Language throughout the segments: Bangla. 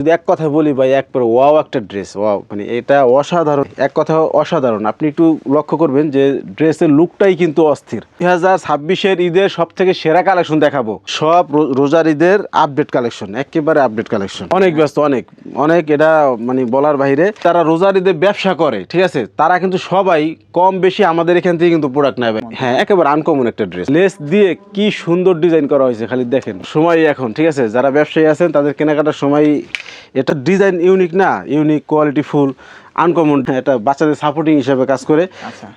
যদি এক কথা বলি ভাই, একবার ওয়াও একটা ড্রেস, ওয়াও মানে এটা অসাধারণ, এক কথা অসাধারণ। আপনি একটু লক্ষ্য করবেন যে ড্রেসের লুকটাই কিন্তু অস্থির। 2026-এর ঈদের সব থেকে সেরা কালেকশন দেখাবো, সব রোজার ঈদের আপডেট কালেকশন, একেবারে আপডেট কালেকশন। অনেক ব্যস্ত, অনেক অনেক, এটা মানে বলার বাইরে। তারা রোজার ঈদের ব্যবসা করে, ঠিক আছে, তারা কিন্তু সবাই কম বেশি আমাদের এখান থেকে কিন্তু প্রোডাক্ট নেয় ভাই। হ্যাঁ, একেবারে আনকমন একটা ড্রেস, লেস দিয়ে কি সুন্দর ডিজাইন করা হয়েছে, খালি দেখেন। সময় এখন, ঠিক আছে, যারা ব্যবসায়ী আছেন তাদের কেনাকাটার সময়। এটা ডিজাইন ইউনিক না, ইউনিক, কোয়ালিটি ফুল, আনকমন। এটা বাচ্চাদের সাপোর্টিং হিসেবে কাজ করে,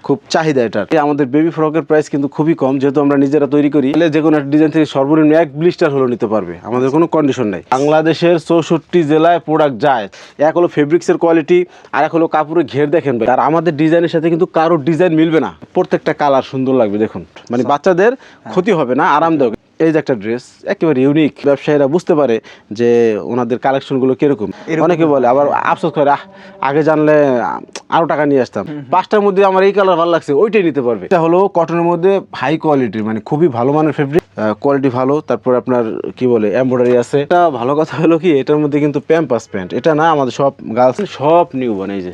খুব চাহিদা এটা। আমাদের বেবি ফ্রকের প্রাইস কিন্তু খুবই কম, যেহেতু আমরা নিজেরা তৈরি করি। যে কোনো একটা ডিজাইন থেকে সর্বনিম্ন 1 ব্লিস্টার হলেও নিতে পারবে, আমাদের কোনো কন্ডিশন নাই। বাংলাদেশের 64 জেলায় প্রোডাক্ট যায়। এক হলো ফেব্রিক্সের কোয়ালিটি, আর এক হলো কাপড়ের ঘের দেখেন ভাই। আর আমাদের ডিজাইনের সাথে কিন্তু কারোর ডিজাইন মিলবে না, প্রত্যেকটা কালার সুন্দর লাগবে দেখুন, মানে বাচ্চাদের ক্ষতি হবে না, আরামদায়ক। এই যে একটা ড্রেস একেবারে ইউনিক, ব্যবসায়ীরা বুঝতে পারে যে ওনাদের কালেকশনগুলো কিরকম। অনেকে বলে, আবার আফসোস করে, আগে জানলে আরো টাকা নিয়ে আসতাম। 5টার মধ্যে আমার এই কালার ভালো লাগছে, ওইটাই নিতে পারবে। এটা হলো কটনের মধ্যে হাই কোয়ালিটির, মানে খুবই ভালো মানের ফেব্রিক, কোয়ালিটি ভালো। তারপর আপনার কি বলে এমব্রয়ডারি আছে। এটা ভালো কথা হলো কি, এটার মধ্যে কিন্তু প্যাম্পাস প্যান্ট, এটা না, আমাদের সব গার্লস সব নিউ বানাই, যে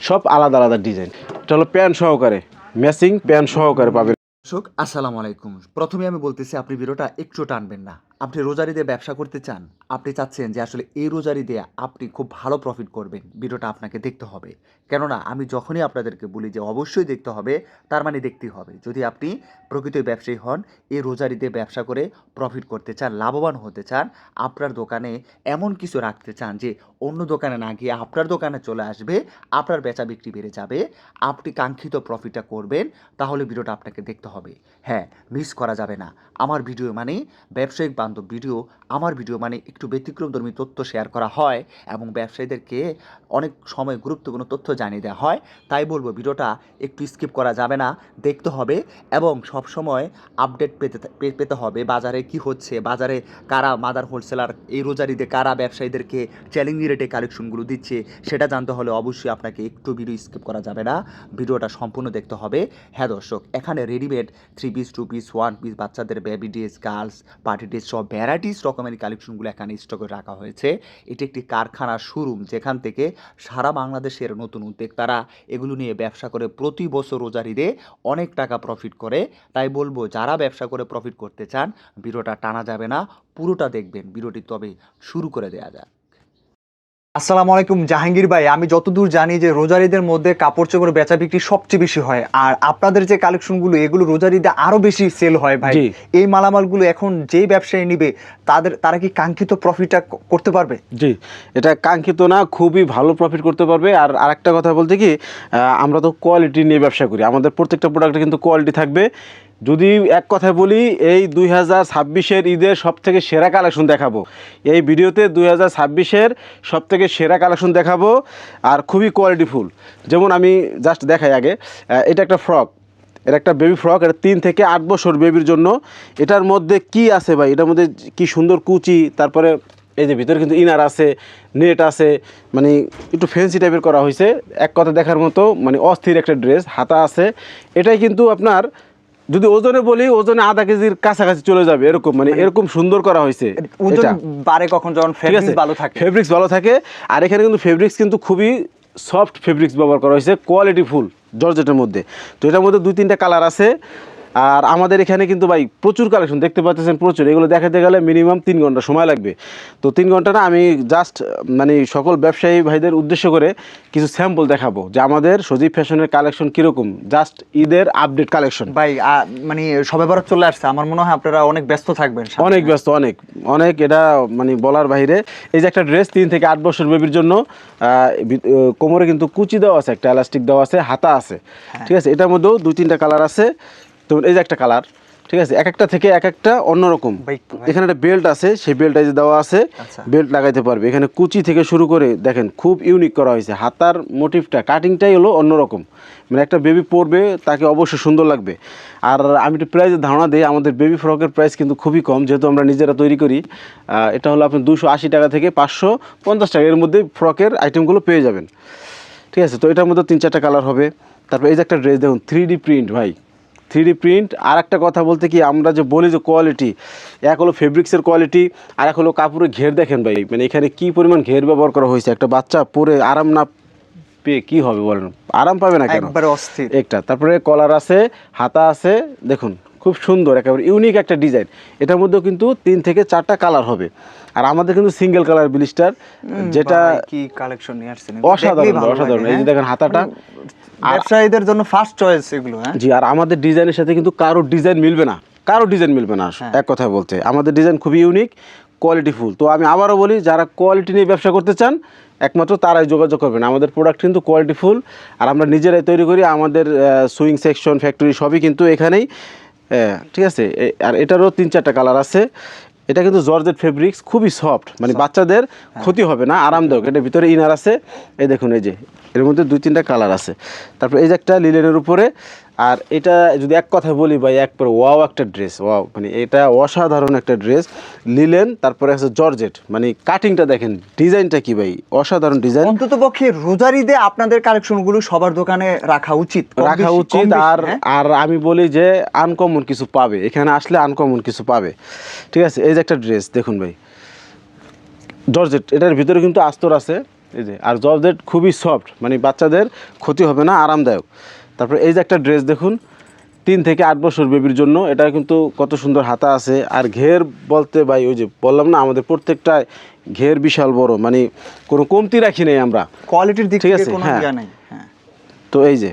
সব আলাদা আলাদা ডিজাইন। এটা হলো প্যান্ট সহকারে, ম্যাচিং প্যান্ট সহকারে পাবেন। দর্শক আসসালামু আলাইকুম। প্রথমে আমি বলতেছি, আপনি ভিডিওটা একটু টানবেন না। আপনি রোজারি দিয়ে ব্যবসা করতে চান, আপনি চাচ্ছেন যে আসলে এই রোজারি দিয়ে আপনি খুব ভালো প্রফিট করবেন, ভিডিওটা আপনাকে দেখতে হবে। কেননা আমি যখনই আপনাদেরকে বলি যে অবশ্যই দেখতে হবে, তার মানে দেখতেই হবে। যদি আপনি প্রকৃত ব্যবসায়ী হন, এই রোজারি দিয়ে ব্যবসা করে প্রফিট করতে চান, লাভবান হতে চান, আপনার দোকানে এমন কিছু রাখতে চান যে অন্য দোকানে না গিয়ে আপনার দোকানে চলে আসবে, আপনার বেচা বিক্রি বেড়ে যাবে, আপনি কাঙ্ক্ষিত প্রফিটটা করবেন, তাহলে ভিডিওটা আপনাকে দেখতে হবে। হ্যাঁ, মিস করা যাবে না। আমার ভিডিও মানে ব্যবসায়িক বান্ধব ভিডিও, আমার ভিডিও মানে একটু ব্যতিক্রমধর্মী তথ্য শেয়ার করা হয় এবং ব্যবসায়ীদেরকে অনেক সময় গুরুত্বপূর্ণ তথ্য জানিয়ে দেওয়া হয়। তাই বলবো, ভিডিওটা একটু স্কিপ করা যাবে না, দেখতে হবে এবং সবসময় আপডেট পেতে হবে। বাজারে কি হচ্ছে, বাজারে কারা মাদার হোলসেলার এই রোজারিতে কারা ব্যবসায়ীদেরকে চ্যালেঞ্জিং রেটে কালেকশনগুলো দিচ্ছে, সেটা জানতে হলে অবশ্যই আপনাকে একটু ভিডিও স্কিপ করা যাবে না, ভিডিওটা সম্পূর্ণ দেখতে হবে। হ্যাঁ দর্শক, এখানে রেডিমেড 3 পিস 2 পিস 1 পিস বাচ্চাদের baby dress, girls party dress, সব ভ্যারাইটিস রকমের কালেকশনগুলো এখানে স্টকে রাখা হয়েছে। এটি একটি কারখানার শোরুম, যেখান থেকে সারা বাংলাদেশের নতুন উদ্যোক্তারা এগুলো নিয়ে ব্যবসা করে প্রতি বছর রোজার ঈদে অনেক টাকা প্রফিট করে। তাই বলবো, যারা ব্যবসা করে প্রফিট করতে চান, ভিডিওটা টানা যাবে না, পুরোটা দেখবেন। ভিডিওটি তবে শুরু করে দেওয়া যাক। আসসালামু আলাইকুম জাহাঙ্গীর ভাই। আমি যতদূর জানি যে রোজার ঈদের মধ্যে কাপড় চোপড় বেচা বিক্রি সবচেয়ে বেশি হয়, আর আপনাদের যে কালেকশনগুলো এগুলো রোজার ঈদে আরো বেশি সেল হয় ভাই। এই মালামালগুলো এখন যে ব্যবসায়ী নিবে, তারা কি কাঙ্ক্ষিত প্রফিটটা করতে পারবে? জি, এটা কাঙ্ক্ষিত না, খুবই ভালো প্রফিট করতে পারবে। আর আরেকটা কথা বলতে কি, আমরা তো কোয়ালিটি নিয়ে ব্যবসা করি, আমাদের প্রত্যেকটা প্রোডাক্টে কিন্তু কোয়ালিটি থাকবে। যদি এক কথায় বলি, এই 2026-এর ঈদের সব থেকে সেরা কালেকশন দেখাবো এই ভিডিওতে। 2026-এর সব থেকে সেরা কালেকশন দেখাবো, আর খুবই কোয়ালিটিফুল। যেমন আমি জাস্ট দেখাই আগে, এটা একটা ফ্রক, এটা একটা বেবি ফ্রক, এটা 3 থেকে 8 বছর বেবির জন্য। এটার মধ্যে কি আছে ভাই, এটার মধ্যে কি সুন্দর কুচি, তারপরে এই যে ভিতরে কিন্তু ইনার আছে, নেট আছে, মানে একটু ফ্যান্সি টাইপের করা হয়েছে। এক কথা দেখার মতো, মানে অস্থির একটা ড্রেস, হাতা আছে। এটাই কিন্তু আপনার, যদি ওজনে বলি, ওজনে আধা কেজির কাছাকাছি চলে যাবে, এরকম, মানে এরকম সুন্দর করা হয়েছে। ওজন বাড়ে কখন, যখন ফেব্রিক্স ভালো থাকে। ফেব্রিক্স ভালো থাকে, আর এখানে কিন্তু ফেব্রিক্স কিন্তু খুবই সফট ফেব্রিক্স ব্যবহার করা হয়েছে, কোয়ালিটি ফুল জর্জেটের মধ্যে। তো এটার মধ্যে 2-3টা কালার আছে। আর আমাদের এখানে কিন্তু ভাই প্রচুর কালেকশন দেখতে পাচ্ছেন, প্রচুর। এগুলো দেখাতে গেলে মিনিমাম 3 ঘন্টা সময় লাগবে। তো 3 ঘন্টা না, আমি জাস্ট মানে সকল ব্যবসায়ী ভাইদের উদ্দেশ্য করে কিছু স্যাম্পল দেখাবো যে আমাদের সজীব ফ্যাশনের কালেকশন কীরকম, জাস্ট ঈদের আপডেট কালেকশন। ভাই মানে সবে বরাত চলে আসছে, আমার মনে হয় আপনারা অনেক ব্যস্ত থাকবেন। অনেক ব্যস্ত, অনেক অনেক, এটা মানে বলার বাইরে। এই যে একটা ড্রেস 3 থেকে 8 বছর বেবির জন্য, কোমরে কিন্তু কুচি দেওয়া আছে, একটা এলাস্টিক দেওয়া আছে, হাতা আছে, ঠিক আছে। এটার মধ্যেও 2-3টা কালার আছে। তো এই যে একটা কালার, ঠিক আছে, এক একটা থেকে এক একটা অন্যরকম। এখানে একটা বেল্ট আছে, সেই বেল্টটা যে দেওয়া আছে, বেল্ট লাগাইতে পারবে। এখানে কুচি থেকে শুরু করে দেখেন, খুব ইউনিক করা হয়েছে। হাতার মোটিভটা, কাটিংটাই হলো অন্যরকম, মানে একটা বেবি পরবে তাকে অবশ্যই সুন্দর লাগবে। আর আমি একটু প্রাইসের ধারণা দিই, আমাদের বেবি ফ্রকের প্রাইস কিন্তু খুবই কম, যেহেতু আমরা নিজেরা তৈরি করি। এটা হলো আপনার 280 টাকা থেকে 550 টাকা, এর মধ্যে ফ্রকের আইটেমগুলো পেয়ে যাবেন, ঠিক আছে। তো এটার মধ্যে 3-4টা কালার হবে। তারপর এই যে একটা ড্রেস দেখুন, 3D প্রিন্ট ভাই, 3D প্রিন্ট। আর একটা কথা বলতে কি, আমরা যে বলি যে কোয়ালিটি, এক হলো ফেব্রিক্সের কোয়ালিটি, আর এক হলো কাপড়ের ঘের। দেখেন ভাই, মানে এখানে কি পরিমাণ ঘের ব্যবহার করা হয়েছে। একটা বাচ্চা পরে আরাম না পেয়ে কি হবে বলেন, আরাম পাবে না কেন, একবারে অস্থির। একটা। তারপরে কলার আছে, হাতা আছে, দেখুন খুব সুন্দর, একেবারে ইউনিক একটা ডিজাইন। এটার মধ্যেও কিন্তু 3 থেকে 4টা কালার হবে। আর আমাদের কিন্তু সিঙ্গেল কালার ব্লিস্টার, যেটা ভাই, কি কালেকশন নিয়ে আসছেন, অসাধারণ, দেখলেই ভালো অসাধারণ। লাগে, এই যে দেখেন হাতাটা, ব্যবসায়ীদের জন্য ফার্স্ট চয়েস এগুলো। হ্যাঁ জি। আর আমাদের ডিজাইনের সাথে কিন্তু কারোর ডিজাইন মিলবে না, কারোর ডিজাইন মিলবে না। এক কথায় বলতে, আমাদের ডিজাইন খুবই ইউনিক, কোয়ালিটিফুল। তো আমি আবারও বলি, যারা কোয়ালিটি নিয়ে ব্যবসা করতে চান একমাত্র তারাই যোগাযোগ করবেন। আমাদের প্রোডাক্ট কিন্তু কোয়ালিটিফুল, আর আমরা নিজেরাই তৈরি করি। আমাদের সুইং সেকশন, ফ্যাক্টরি সবই কিন্তু এখানেই, ঠিক আছে। আর এটারও 3-4টা কালার আছে। এটা কিন্তু জর্জেট ফেব্রিক্স, খুবই সফট, মানে বাচ্চাদের ক্ষতি হবে না, আরামদায়ক। এটার ভিতরে ইনার আছে, এই দেখুন, এই যে এর মধ্যে 2-3টা কালার আছে। তারপর এই যে একটা লিলেনের উপরে। আর এটা যদি এক কথা বলি ভাই, একবারে ওয়াও একটা ড্রেস, ওয়াও, মানে এটা অসাধারণ একটা ড্রেস। লিলেন, তারপরে আছে জর্জেট, মানে কাটিংটা দেখেন, ডিজাইনটা কি ভাই, অসাধারণ ডিজাইন। অন্তত পক্ষে রোজার ঈদে আপনাদের কালেকশনগুলো সবার দোকানে রাখা উচিত, রাখা উচিত। আর আমি বলি যে আনকমন কিছু পাবে এখানে আসলে, আনকমন কিছু পাবে, ঠিক আছে। এই যে একটা ড্রেস দেখুন ভাই, জর্জেট, এটার ভিতরে কিন্তু আস্তর আছে, এই যে। আর জর্জেট খুবই সফট, মানে বাচ্চাদের ক্ষতি হবে না, আরামদায়ক। তারপরে এই যে একটা ড্রেস দেখুন, 3 থেকে 8 বছর বেবির জন্য। এটা কিন্তু কত সুন্দর হাতা আছে। আর ঘের বলতে ভাই, ওই যে বললাম না, আমাদের প্রত্যেকটা ঘের বিশাল বড়, মানে কোনো কমতি রাখি নাই আমরা কোয়ালিটির দিক ঠিক থেকে আছে, কোনো হ্যাঁ। ইয়া নেই। হ্যাঁ তো এই যে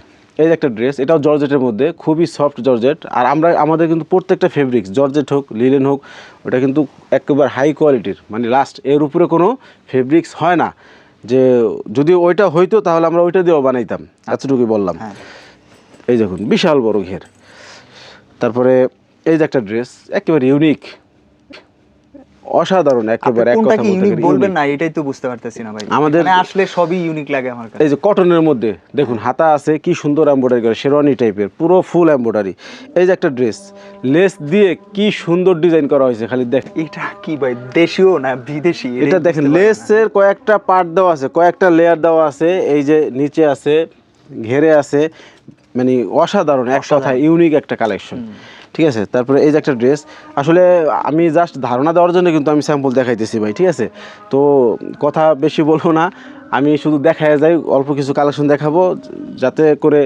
একটা ড্রেস, এটাও জর্জেটের মধ্যে, খুবই সফট জর্জেট। আর আমাদের কিন্তু প্রত্যেকটা ফেব্রিক্স, জর্জেট হোক, লিলেন হোক, ওটা কিন্তু একেবারে হাই কোয়ালিটির, মানে লাস্ট এর উপরে কোনো ফেব্রিক্স হয় না। যে যদি ওইটা হইতো তাহলে আমরা ওইটা দিয়েও বানাইতাম, এতটুকুই বললাম। হ্যাঁ। এই দেখুন বিশাল বড় ঘের। তারপরে এই যে একটা ড্রেস, একেবারে ইউনিক, অসাধারণ, একেবারে এক কোনটা কথা কি বলতে ইউনিক গেলে বলবেন unique। না, এটাই তো বুঝতে পারতেছি না ভাই। আমাদের মানে আসলে সবই ইউনিক লাগে আমার কাছে। এই যে কটনের মধ্যে দেখুন, হাতা আছে, কি সুন্দর এমব্রয়ডারি করে, শেরওয়ানি টাইপের, পুরো ফুল এমব্রয়ডারি। এই যে একটা ড্রেস, লেস দিয়ে কি সুন্দর ডিজাইন করা হয়েছে, খালি দেখ। এটা কি ভাই, দেশীয় না বিদেশি? এটা দেখেন, লেসের কয়েকটা পার্ট দেওয়া আছে, কয়েকটা লেয়ার দেওয়া আছে, এই যে নিচে আছে, ঘেরে আছে, মানে অসাধারণ, এক কথায় ইউনিক একটা কালেকশন, ঠিক আছে। তারপরে এই যে একটা ড্রেস, আসলে আমি জাস্ট ধারণা দেওয়ার জন্য কিন্তু আমি স্যাম্পল দেখাইতেছি ভাই, ঠিক আছে। তো কথা বেশি বলবো না, আমি শুধু দেখায় যাই, অল্প কিছু কালেকশন দেখাবো, যাতে করে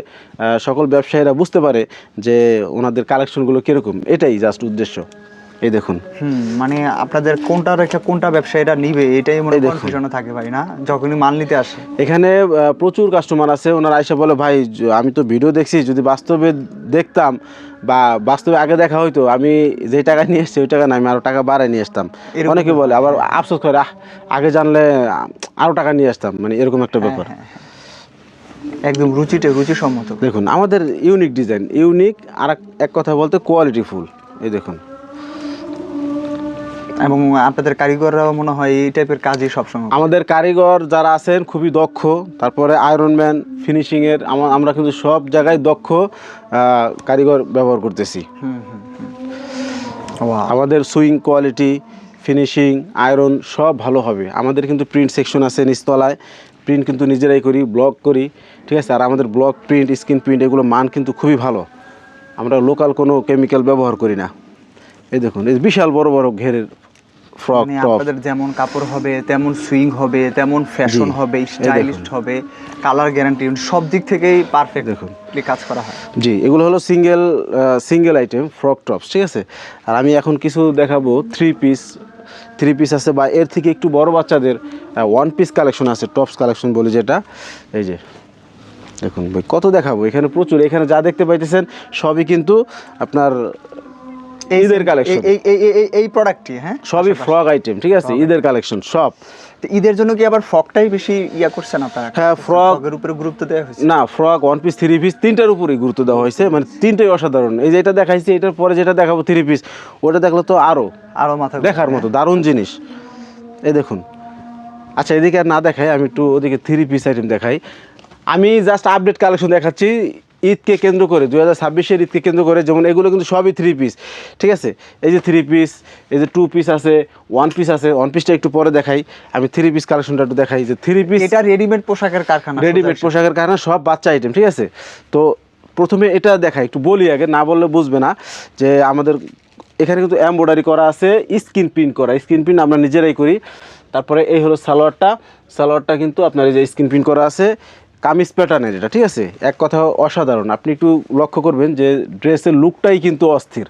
সকল ব্যবসায়ীরা বুঝতে পারে যে ওনাদের কালেকশনগুলো কীরকম, এটাই জাস্ট উদ্দেশ্য। এই দেখুন, মানে আপনাদের কোনটা ব্যবসায়ীরা নিবে এটাই মনে কনফিউশন থাকে ভাই, না? যখনই মাল নিতে আসে এখানে প্রচুর কাস্টমার আছে, ওনারা আইসা বলে ভাই, আমি তো ভিডিও দেখছি, যদি বাস্তবে দেখতাম বা বাস্তবে আগে দেখা হইতো, আমি যে টাকা নিয়ে এসছি ওই টাকা না, আমি আরও টাকা বাড়ায় নিয়ে আসতাম। অনেকে বলে, আবার আফসোস করে, আগে জানলে আরও টাকা নিয়ে আসতাম, মানে এরকম একটা ব্যাপার। একদম রুচিসম্মত। দেখুন আমাদের ইউনিক ডিজাইন, ইউনিক, আর এক কথা বলতে কোয়ালিটিফুল। এই দেখুন, এবং আপনাদের কারিগররাও মনে হয় এই টাইপের কাজই সবসময়। আমাদের কারিগর যারা আছেন খুবই দক্ষ। তারপরে আয়রনম্যান, ফিনিশিংয়ের, আমরা কিন্তু সব জায়গায় দক্ষ কারিগর ব্যবহার করতেছি। আমাদের সুইং কোয়ালিটি, ফিনিশিং, আয়রন সব ভালো হবে। আমাদের কিন্তু প্রিন্ট সেকশন আছে নিচতলায়, প্রিন্ট কিন্তু নিজেরাই করি, ব্লক করি, ঠিক আছে। আর আমাদের ব্লক প্রিন্ট, স্ক্রিন প্রিন্ট, এগুলো মান কিন্তু খুবই ভালো, আমরা লোকাল কোনো কেমিক্যাল ব্যবহার করি না। এই দেখুন, এই বিশাল বড় বড় ঘেরের ফ্রক মানে টপ। আপনাদের যেমন কাপড় হবে, তেমন সুইং হবে, তেমন ফ্যাশন হবে, স্টাইলিশ হবে, কালার গ্যারান্টি, সব দিক থেকেই পারফেক্ট দেখুন কাজ করা হয়। জি, এগুলো হলো সিঙ্গেল আইটেম ফ্রক টপস, ঠিক আছে। আর আমি এখন কিছু দেখাবো থ্রি পিস আছে, বা এর থেকে একটু বড় বাচ্চাদের 1 পিস কালেকশন আছে, টপস কালেকশন বলি যেটা। এই যে দেখুন ভাই, কত দেখাবো, এখানে প্রচুর। এখানে যা দেখতে পাইতেছেন সবই কিন্তু আপনার ঈদের কালেকশন। এই প্রোডাক্টটি, হ্যাঁ, সবই ফ্রক আইটেম, ঠিক আছে, ঈদের কালেকশন সব। ঈদের জন্য কি আবার ফ্রকটাই বেশি ইয়া করছেন আপনারা? হ্যাঁ, ফ্রকের উপরে গুরুত্ব দেওয়া হয়েছে। না, ফ্রক, 1 পিস, 3 পিস, তিনটার উপরেই গুরুত্ব দেওয়া হয়েছে, মানে তিনটাই অসাধারণ। এই যে এটা দেখাইছি, এটার পরে যেটা দেখাবো 3 পিস, ওটা দেখলে তো আরো মাথা দেখার মতো দারুণ জিনিস। এই দেখুন, আচ্ছা এদিকে আর না দেখাই, আমি একটু ওদিকে 3 পিস আইটেম দেখাই। আমি জাস্ট আপডেট কালেকশন দেখাচ্ছি ঈদকে কেন্দ্র করে, 2026-এর ঈদকে কেন্দ্র করে। যেমন এগুলো কিন্তু সবই 3 পিস, ঠিক আছে। এই যে 3 পিস, এই যে 2 পিস আছে, 1 পিস আছে। 1 পিসটা একটু পরে দেখাই, আমি 3 পিস কালেকশনটা একটু দেখাই। যে 3 পিস, এটা রেডিমেড পোশাকের কারখানা, রেডিমেড পোশাকের কারখানা, সব বাচ্চা আইটেম, ঠিক আছে। তো প্রথমে এটা দেখাই, একটু বলি আগে, না বললে বুঝবে না যে আমাদের এখানে কিন্তু এমব্রয়ডারি করা আছে, স্ক্রিন প্রিন্ট করা, স্ক্রিন প্রিন্ট আমরা নিজেরাই করি। তারপরে এই হলো সালোয়ারটা কিন্তু আপনার এই যে স্ক্রিন প্রিন্ট করা আছে, কামিজ প্যাটার্নের এটা, ঠিক আছে। এক কথা অসাধারণ, আপনি একটু লক্ষ্য করবেন যে ড্রেসের লুকটাই কিন্তু অস্থির,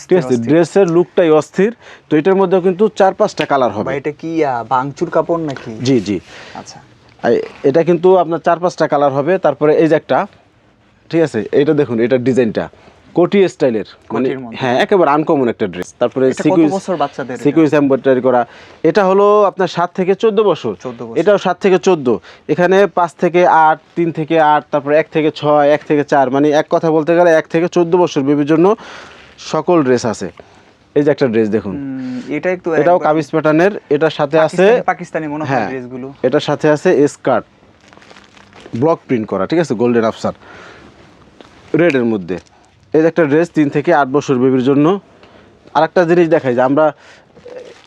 ঠিক আছে, ড্রেসের লুকটাই অস্থির। তো এটার মধ্যেও কিন্তু 4-5টা কালার হবে। এটা কি বাংচুর কাপড় নাকি? জি জি, আচ্ছা, এটা কিন্তু আপনার 4-5টা কালার হবে। তারপরে এই যে একটা, ঠিক আছে, এটা দেখুন, এটা ডিজাইনটা কোটি স্টাইলের, মানে হ্যাঁ একেবারে আনকমন একটা ড্রেস। তারপরে সিকুয়েন্স এমব্রয়ডারি করা, এটা হলো আপনার 7 থেকে 14 বছর, এটাও 7 থেকে 14, এখানে 5 থেকে 8, 3 থেকে 8, তারপরে 1 থেকে 6, 1 থেকে 4, মানে এক কথা বলতে গেলে 1 থেকে 14 বছর বেবির জন্য সকল ড্রেস আছে। এই যে একটা ড্রেস দেখুন, এটাও কামিজ প্যাটার্নের, এটার সাথে আছে পাকিস্তানি মনে হয় ড্রেসগুলো, এটার সাথে আছে স্কার্ট ব্লক প্রিন্ট করা, ঠিক আছে, গোল্ডেন আফসার রেডের মধ্যে। এই যে একটা ড্রেস 3 থেকে 8 বছর বেবির জন্য। আরেকটা জিনিস দেখাই যে আমরা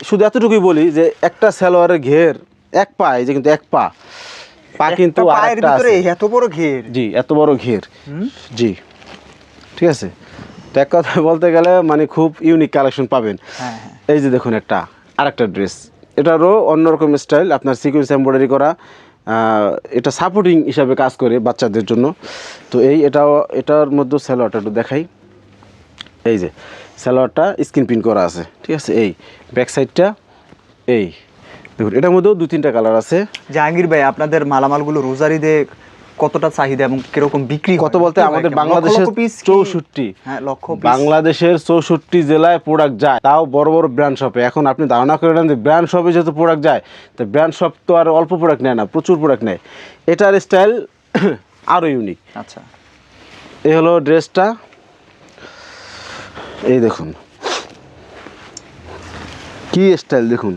শুধু এতটুকুই বলি যে একটা সালোয়ারের ঘের এক পা, এই যে কিন্তু এক পা কিন্তু আরেকটা আছে, এত বড় ঘের, জি এত বড় ঘের, জি ঠিক আছে। তো এক কথা বলতে গেলে মানে খুব ইউনিক কালেকশন পাবেন। এই যে দেখুন একটা আরেকটা ড্রেস, এটারও অন্যরকম স্টাইল, আপনার সিকুয়েন্স এমব্রয়ডারি করা, এটা সাপোর্টিং হিসাবে কাজ করে বাচ্চাদের জন্য। তো এটার মধ্যে সালোয়ারটা একটু দেখাই, এই যে সালোয়ারটা স্ক্রিন প্রিন্ট করা আছে, ঠিক আছে। এই ব্যাক সাইডটা এই দেখুন, এটার মধ্যেও 2-3টা কালার আছে। জাহাঙ্গীর ভাই, আপনাদের মালামালগুলো রোজারিদে কতটা চাহিদা এবং কিরকম বিক্রি? কত বলতে আমাদের বাংলাদেশের 64, বাংলাদেশের 64 জেলায় প্রোডাক্ট যায়, তাও বড় বড় ব্র্যান্ড শপে। এখন আপনি ধারণা করে নেন যে ব্র্যান্ড শপে যেহেতু প্রোডাক্ট যায়, তো ব্র্যান্ড শপ তো আর অল্প প্রোডাক্ট নেয় না, প্রচুর প্রোডাক্ট নেয়। এটার স্টাইল আরও ইউনিক। আচ্ছা, এই হলো ড্রেসটা, এই দেখুন কি স্টাইল, দেখুন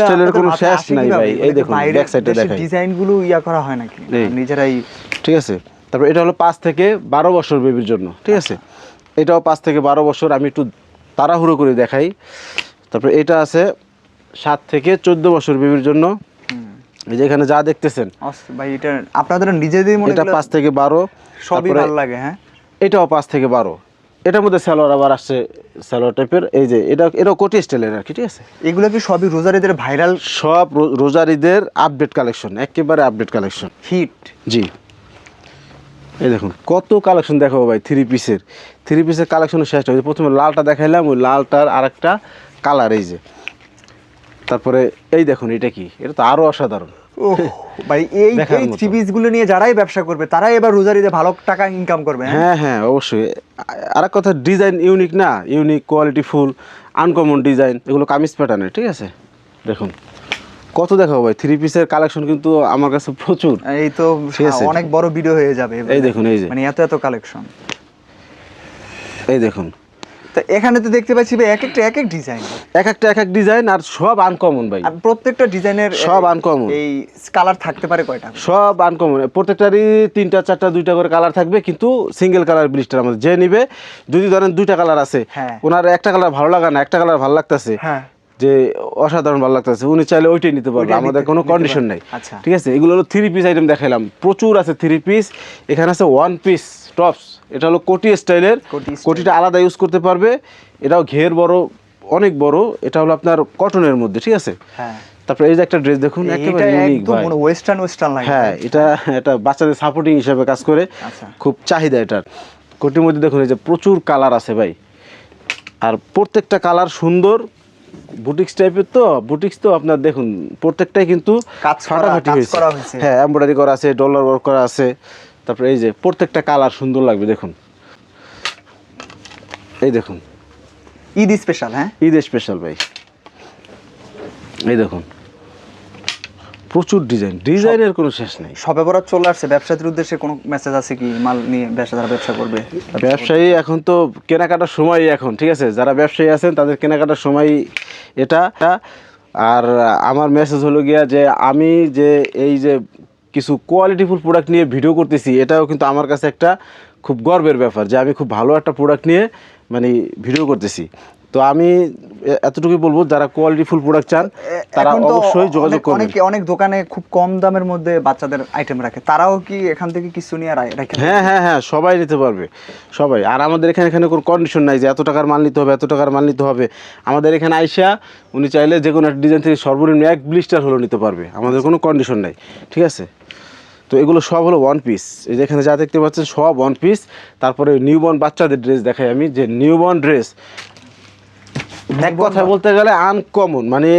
স্টাইলের কোনো শেষ নাই ভাই। এই দেখুন ব্যাক সাইডে দেখাই, ডিজাইনগুলো করা হয় নাকি নিজেরাই? ঠিক আছে। তারপর এটা হলো 5 থেকে 12 বছর বেবির জন্য, ঠিক আছে। এটাও 5 থেকে 12 বছর, আমি একটু তাড়াহুড়ো করে দেখাই। তারপর এটা আছে 7 থেকে 14 বছর বেবির জন্য। এই যে এখানে যা দেখতেছেন ভাই, এটা আপনাদের নিজেদের মনে, এটা 5 থেকে 12 সবই ভালো লাগে। হ্যাঁ, এটাও 5 থেকে 12। এটার মধ্যে সালোয়ার আবার আসছে, সালোয়ার টাইপের। এই যে এটাও কোটি স্টাইলের আর কি, ঠিক আছে। এগুলো কি সবই রোজারিদের ভাইরাল, সব রোজারিদের আপডেট কালেকশন, একেবারে আপডেট কালেকশন, হিট। জি, এই দেখুন কত কালেকশন দেখাবো ভাই। থ্রি পিসের কালেকশনের শেষ হয়েছে। প্রথমে লালটা দেখাইলাম, ওই লালটার আরেকটা কালার, এই যে। তারপরে এই দেখুন এটা কি, এটা তো আরো অসাধারণ। ভাই এই থ্রি পিসগুলো নিয়ে যারাই ব্যবসা করবে তারাই এবার রোজারিতে ভালো টাকা ইনকাম করবে। হ্যাঁ হ্যাঁ অবশ্যই। আরেক কথা, ডিজাইন ইউনিক না, unique, quality full, uncommon design, এগুলো কামিজ প্যাটার্নের, ঠিক আছে। দেখুন কত দেখাবো ভাই, থ্রি পিসের কালেকশন কিন্তু আমার কাছে প্রচুর। এই তো অনেক বড় ভিডিও হয়ে যাবে। এই দেখুন, এই যে মানে এত কালেকশন, এই দেখুন। তো এখানে তো দেখতে পাচ্ছি ভাই এক একটা ডিজাইন, এক এক ডিজাইন, আর সব আনকমন ভাই। প্রত্যেকটা ডিজাইনের সব আনকমন। এই কালার থাকতে পারে কয়টা? সব আনকমন, প্রত্যেকটারই 3টা 4টা 2টা করে কালার থাকবে, কিন্তু সিঙ্গেল কালার ব্লিস্টার। আমাদের যে নিবে, যদি ধরেন 2টা কালার আছে, ওনার একটা কালার ভালো লাগা না, একটা কালার ভালো লাগতেছে, যে অসাধারণ ভালো লাগতেছে, উনি চাইলে ওইটাই নিতে পারবে, আমাদের কোনো কন্ডিশন নাই, ঠিক আছে। এগুলো হলো 3 পিস আইটেম দেখাইলাম, প্রচুর আছে 3 পিস। এখানে আছে 1 পিস টপস, এটা হলো কোটি স্টাইলের, কোটিটা আলাদা ইউজ করতে পারবে। এটাও ঘের বড়, অনেক বড়। এটা হলো আপনার কটনের মধ্যে, ঠিক আছে। তারপরে এই যে একটা ড্রেস দেখুন, একেবারে ইউনিক ভাই, ওয়েস্টার্ন লাগে। হ্যাঁ, এটা বাচ্চাদের সাপোর্টিং হিসেবে কাজ করে, খুব চাহিদা এটার। কোটির মধ্যে দেখুন এই যে প্রচুর কালার আছে ভাই, আর প্রত্যেকটা কালার সুন্দর। বুটিক্স টাইপের, তো বুটিক্স তো আপনার দেখুন প্রত্যেকটাই কিন্তু ফাটাফাটি হয়েছে। হ্যাঁ, এমব্রয়ডারি করা আছে, ডলার ওয়ার্ক করা আছে। তারপরে এই যে প্রত্যেকটা কালার সুন্দর লাগবে, দেখুন। এই দেখুন ঈদ স্পেশাল। হ্যাঁ, ঈদ স্পেশাল ভাই। এই দেখুন প্রচুর ডিজাইনের কোনো শেষ নেই। সবে বরাত চলে আসছে, ব্যবসায়ীর উদ্দেশ্যে কোনো মেসেজ আছে কি? মাল নিয়ে ব্যবসা করবে ব্যবসায়ী, এখন তো কেনাকাটার সময়, এখন ঠিক আছে, যারা ব্যবসায়ী আছেন তাদের কেনাকাটার সময় এটা। আর আমার মেসেজ হলো গিয়া যে আমি যে এই যে কিছু কোয়ালিটিফুল প্রোডাক্ট নিয়ে ভিডিও করতেছি, এটাও কিন্তু আমার কাছে একটা খুব গর্বের ব্যাপার যে আমি খুব ভালো একটা প্রোডাক্ট নিয়ে মানে ভিডিও করতেছি। তো আমি এতটুকুই বলবো, যারা কোয়ালিটি ফুল প্রোডাক্ট চান তারা এখন তো অবশ্যই যোগাযোগ করবেন। অনেক দোকানে খুব কম দামের মধ্যে বাচ্চাদের আইটেম রাখে, তারাও কি এখান থেকে কিছু নিয়ে রাখে? হ্যাঁ, সবাই নিতে পারবে, সবাই। আর আমাদের এখানে কোনো কন্ডিশন নাই যে এত টাকার মাল নিতে হবে, এত টাকার মাল নিতে হবে। আমাদের এখানে আইসা উনি চাইলে যে কোনো একটা ডিজাইন থেকে সর্বনিম্ন 1 ব্লিস্টার হলেও নিতে পারবে, আমাদের কোনো কন্ডিশন নাই, ঠিক আছে। তো এগুলো সব হলো ওয়ান পিস, এই যে এখানে যা দেখতে পাচ্ছেন সব ওয়ান পিস। তারপরে নিউবর্ন বাচ্চাদের ড্রেস দেখাই আমি, যে নিউবর্ন ড্রেস এক কথায় বলতে গেলে আনকমন, মানে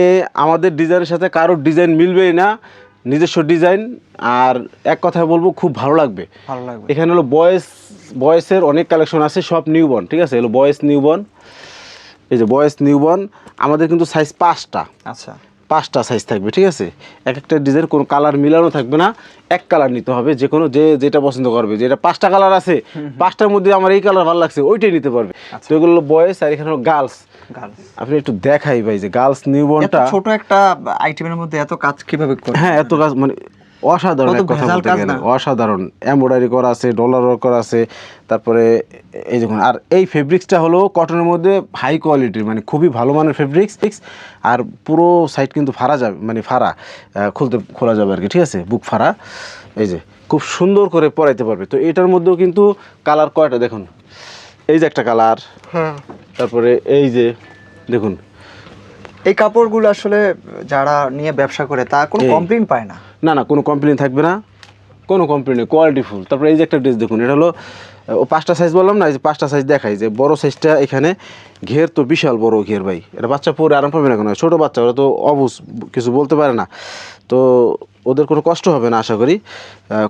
আমাদের ডিজাইনের সাথে কারোর ডিজাইন মিলবেই না, নিজস্ব ডিজাইন। আর এক কথায় বলবো খুব ভালো লাগবে। এখানে হলো বয়েসের অনেক কালেকশন আছে, সব নিউবর্ন, ঠিক আছে। এগুলো বয়েস নিউবর্ন, এই যে বয়েস নিউবর্ন। আমাদের কিন্তু সাইজ 5টা, আচ্ছা 5টা সাইজ থাকবে, ঠিক আছে। এক একটা ডিজাইন কোনো কালার মিলানো থাকবে না, এক কালার নিতে হবে, যে কোনো যেটা পছন্দ করবে। যেটা 5টা কালার আছে, 5টার মধ্যে আমার এই কালার ভালো লাগছে ওইটাই নিতে পারবে। তো এগুলো বয়েস, আর এখানে হলো গার্লস। আপনি একটু দেখাই ভাই যে গার্লস নিউবর্নটা ছোট একটা আইটেমের মধ্যে এত কাজ কিভাবে করে? হ্যাঁ, এত কাজ মানে অসাধারণ, এক কথা বলতে গেলে অসাধারণ। এমব্রয়ডারি করা আছে, ডলার ওয়ার্ক করা আছে। তারপরে এই দেখুন, আর এই ফেব্রিক্সটা হলো কটনের মধ্যে হাই কোয়ালিটির, মানে খুবই ভালো মানের ফেব্রিক্স। আর পুরো সাইড কিন্তু ফাড়া যাবে, মানে খোলা যাবে আর কি, ঠিক আছে, বুক ফাড়া। এই যে খুব সুন্দর করে পরাইতে পারবে। তো এটার মধ্যেও কিন্তু কালার কয়টা দেখুন, এই যে একটা কালার, তারপরে এই যে দেখুন। এই কাপড়গুলো আসলে যারা নিয়ে ব্যবসা করে তা কোনো কমপ্লেইন পায় না? না, কোনো কমপ্লেন থাকবে না, কোনো কমপ্লেন নেই, কোয়ালিটি ফুল। তারপরে এই যে একটা ড্রেস দেখুন, এটা হলো ও 5টা সাইজ বললাম না, এই যে 5টা সাইজ দেখাই। যে বড় সাইজটা এখানে ঘের তো বিশাল বড় ঘের ভাই, এটা বাচ্চা পরে আরাম পাবে না কেন, ছোটো বাচ্চা, ওরা তো অবুঝ, কিছু বলতে পারে না, তো ওদের কোনো কষ্ট হবে না আশা করি।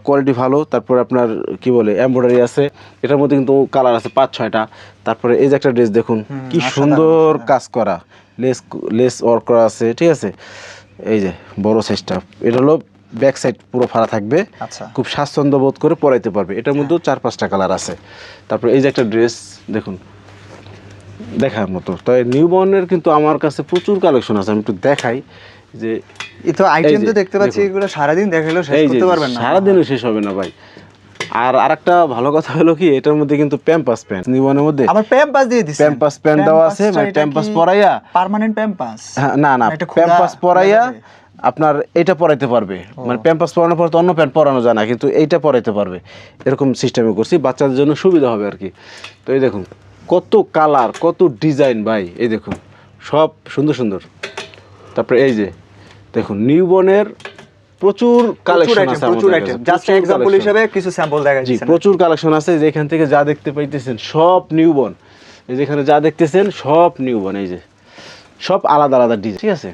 কোয়ালিটি ভালো। তারপরে আপনার কি বলে এমব্রয়ডারি আছে, এটার মধ্যে কিন্তু কালার আছে 5-6টা। তারপরে এই যে একটা ড্রেস দেখুন, কি সুন্দর কাজ করা, লেস ওয়ার্ক করা আছে, ঠিক আছে। এই যে বড় সাইজটা, এটা হলো ব্যাক সাইড পুরো ফাড়া থাকবে, খুব স্বাচ্ছন্দ্য বোধ করে পরাইতে পারবে। এটার মধ্যেও 4-5টা কালার আছে। তারপরে এই যে একটা ড্রেস দেখুন, দেখার মতো। তো নিউবর্নের কিন্তু আমার কাছে প্রচুর কালেকশন আছে, আমি একটু দেখাই। যে এই তো আইটেম তো দেখতে পাচ্ছি, এগুলো সারাদিন দেখালেও শেষ করতে পারবেন না, সারাদিনও শেষ হবে না ভাই। আর আরেকটা ভালো কথা হলো কি, এটার মধ্যে কিন্তু প্যাম্পাস প্যান্ট, নিউবর্নের মধ্যে আবার প্যাম্পাস দিয়ে দিছেন। প্যাম্পাস প্যান্ট দেওয়া আছে, মানে প্যাম্পাস পরাইয়া পার্মানেন্ট প্যাম্পাস। না, প্যাম্পাস পরাইয়া আপনার এইটা পরাইতে পারবে, মানে প্যাম্পাস পরানোর পর তো অন্য প্যান্ট পরানো যায় না, কিন্তু এইটা পরাইতে পারবে, এরকম সিস্টেমে করছি, বাচ্চাদের জন্য সুবিধা হবে আর কি। তো এই দেখুন কত কালার, কত ডিজাইন ভাই, এই দেখুন সব সুন্দর সুন্দর। তারপরে এই যে দেখুন নিউবর্নের প্রচুর কালেকশন আছে, জাস্ট এক্সাম্পল হিসেবে কিছু স্যাম্পল দেখা যাচ্ছে। প্রচুর কালেকশন আছে, যেখান থেকে যা দেখতে পাইতেছেন সব নিউবর্ন, এই যেখানে যা দেখতেছেন সব নিউবর্ন, এই যে সব আলাদা আলাদা ডিজাইন, ঠিক আছে।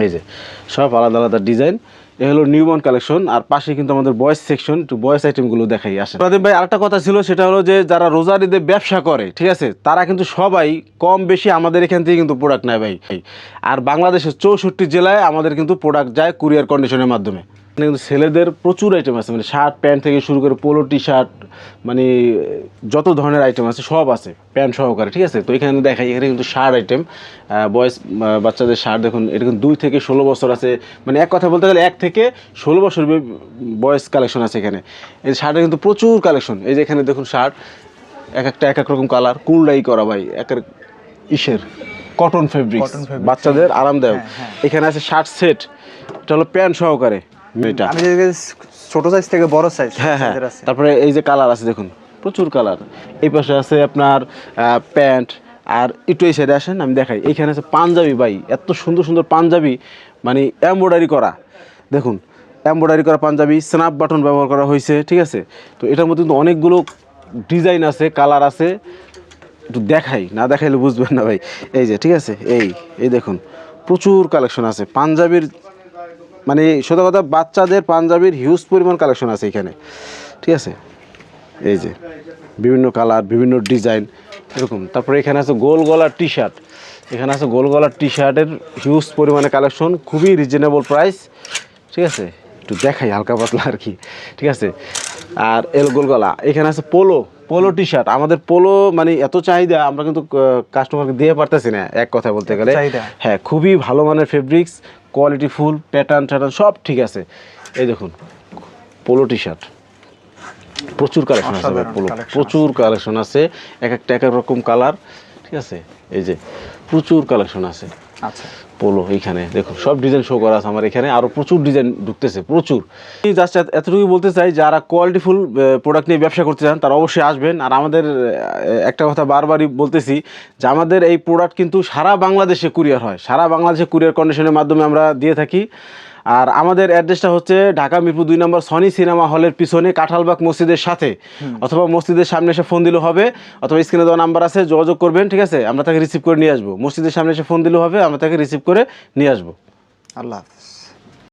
এই যে সব আলাদা আলাদা ডিজাইন, এ হলো নিউবর্ন কালেকশন। আর পাশে কিন্তু আমাদের বয়েজ সেকশন, একটু বয়েজ আইটেমগুলো দেখাই আসে। প্রদীপ ভাই আরেকটা কথা ছিল, সেটা হলো যে যারা রোজার ঈদে ব্যবসা করে, ঠিক আছে, তারা কিন্তু সবাই কম বেশি আমাদের এখান থেকে কিন্তু প্রোডাক্ট নেয় ভাই। আর বাংলাদেশের 64 জেলায় আমাদের কিন্তু প্রোডাক্ট যায় কুরিয়ার কন্ডিশনের মাধ্যমে। কিন্তু ছেলেদের প্রচুর আইটেম আছে, মানে শার্ট প্যান্ট থেকে শুরু করে পোলো টি শার্ট, মানে যত ধরনের আইটেম আছে সব আছে প্যান্ট সহকারে, ঠিক আছে। তো এখানে দেখাই, এখানে কিন্তু শার্ট আইটেম, বয়েজ বাচ্চাদের শার্ট দেখুন, এটা কিন্তু 2 থেকে 16 বছর আছে, মানে এক কথা বলতে গেলে 1 থেকে 16 বছর বয়েজ কালেকশন আছে এখানে। এই শার্টের কিন্তু প্রচুর কালেকশন। এই যে এখানে দেখুন শার্ট, এক একটা এক এক রকম কালার, কুলডাই করা ভাই, ইসের কটন ফেব্রিক, বাচ্চাদের আরামদায়ক। এখানে আছে শার্ট সেট, এটা হলো প্যান্ট সহকারে, আমি ছোট সাইজ থেকে বড় সাইজ। হ্যাঁ, তারপরে এই যে কালার আছে দেখুন, প্রচুর কালার। এই পাশে আছে আপনার প্যান্ট। আর একটু এই সাইডে আসেন, আমি দেখাই। এইখানে আছে পাঞ্জাবি ভাই, এত সুন্দর সুন্দর পাঞ্জাবি, মানে এমব্রয়ডারি করা, দেখুন এমব্রয়ডারি করা পাঞ্জাবি, স্ন্যাপ বাটন ব্যবহার করা হয়েছে, ঠিক আছে। তো এটার মধ্যে কিন্তু অনেকগুলো ডিজাইন আছে, কালার আছে, একটু দেখাই, না দেখাইলে বুঝবেন না ভাই। এই যে ঠিক আছে, এই দেখুন প্রচুর কালেকশন আছে পাঞ্জাবির, মানে সোজা কথা বাচ্চাদের পাঞ্জাবির হিউজ পরিমাণ কালেকশন আছে এখানে, ঠিক আছে। এই যে বিভিন্ন কালার, বিভিন্ন ডিজাইন এরকম। তারপরে এখানে আছে গোল গলার টি শার্ট, এখানে আছে গোল গলার টি শার্টের হিউজ পরিমাণে কালেকশন, খুবই রিজনেবল প্রাইস, ঠিক আছে। একটু দেখাই হালকা পাতলা আর কি, ঠিক আছে। আর গোল গলা, এখানে আছে পোলো টি শার্ট। আমাদের পোলো মানে এত চাহিদা, আমরা কিন্তু কাস্টমারকে দিয়ে পারতেছি না এক কথা বলতে গেলে। হ্যাঁ, খুবই ভালো মানের ফেব্রিক্স, কোয়ালিটি ফুল, প্যাটার্ন সব ঠিক আছে। এই দেখুন পোলো টি শার্ট, প্রচুর কালেকশন আছে, প্রচুর কালেকশন আছে, এক একটা এক এক রকম কালার, ঠিক ঠিক আছে, এই যে প্রচুর কালেকশন আছে। আচ্ছা, পোলো এইখানে দেখুন সব ডিজাইন শো করা আছে আমার এখানে, আরও প্রচুর ডিজাইন ঢুকতেছে প্রচুর। জাস্ট এতটুকু বলতে চাই, যারা কোয়ালিটিফুল প্রোডাক্ট নিয়ে ব্যবসা করতে চান তারা অবশ্যই আসবেন। আর আমাদের একটা কথা বারবারই বলতেছি যে আমাদের এই প্রোডাক্ট কিন্তু সারা বাংলাদেশে কুরিয়ার হয়, সারা বাংলাদেশে কুরিয়ার কন্ডিশনের মাধ্যমে আমরা দিয়ে থাকি। আর আমাদের অ্যাড্রেসটা হচ্ছে ঢাকা মিরপুর 2 নম্বর সনি সিনেমা হলের পিছনে কাঁঠালবাগ মসজিদের সাথে, অথবা মসজিদের সামনে এসে ফোন দিলেও হবে, অথবা স্ক্রিনে দেওয়া নাম্বার আছে, যোগাযোগ করবেন, ঠিক আছে, আমরা তাকে রিসিভ করে নিয়ে আসবো। মসজিদের সামনে এসে ফোন দিলেও হবে, আমরা তাকে রিসিভ করে নিয়ে আসবো। আল্লাহ হাফেজ।